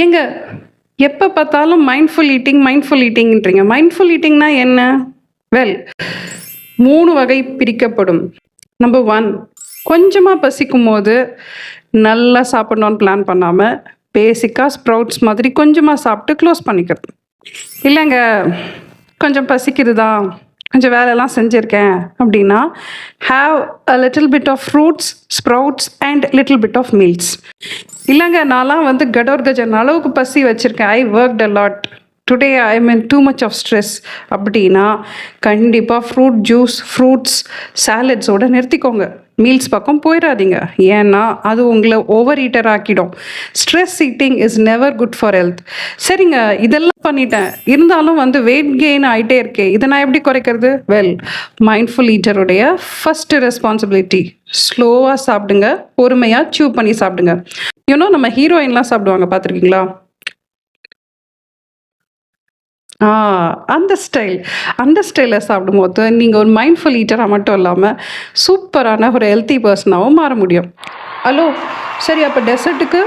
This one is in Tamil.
ஏங்க எப்ப பார்த்தாலும் மைண்ட்ஃபுல் ஈட்டிங்ன்றீங்க. மைண்ட்ஃபுல் ஈட்டிங்னா என்ன? வெல் 3 வகை பிரிக்கப்படும். நம்பர் 1 கொஞ்சமா பசிக்கும்போது நல்லா சாப்பிடணும்னு பிளான் பண்ணாம, பேசிக்கா ஸ்ப்ரவுட்ஸ் மாதிரி கொஞ்சமா சாப்பிட்டு க்ளோஸ் பண்ணிக்கிறது. இல்லங்க கொஞ்சம் பசிக்குது தான், கொஞ்சம் வேலைலாம் செஞ்சிருக்கேன் அப்படின்னா, have a little bit of fruits, sprouts and little bit of meals. இல்லங்க நான்லாம் வந்து கடோர்கஜன் அளவுக்கு பசி வச்சிருக்கேன். I worked a lot. Today I am in too much of stress அப்படின்னா, கண்டிப்பாக ஃப்ரூட் ஜூஸ், ஃப்ரூட்ஸ், சாலட்ஸோட நிறுத்திக்கோங்க. மீல்ஸ் பக்கம் போயிடாதீங்க. ஏன்னா அது உங்களை ஓவர் ஈட்டர் ஆக்கிடும். Stress eating is never good for health. சரிங்க இதெல்லாம் பண்ணிட்டேன், இருந்தாலும் வந்து வெயிட் கெயின் ஆகிட்டே இருக்கே, இதை நான் எப்படி குறைக்கிறது? வெல், மைண்ட்ஃபுல் ஈட்டருடைய ஃபர்ஸ்ட் ரெஸ்பான்சிபிலிட்டி ஸ்லோவாக சாப்பிடுங்க, பொறுமையாக சூ பண்ணி சாப்பிடுங்க. நம்ம ஹீரோயின்லாம் சாப்பிடுவாங்க பார்த்துருக்கீங்களா? ஆ அந்த ஸ்டைலில் சாப்பிடும்போது நீங்கள் ஒரு மைண்ட்ஃபுல் ஈட்டராக மட்டும் இல்லாமல் சூப்பரான ஒரு ஹெல்த்தி பர்சனாகவும் மாற முடியும். ஹலோ, சரி அப்போ டெசர்ட்டுக்கு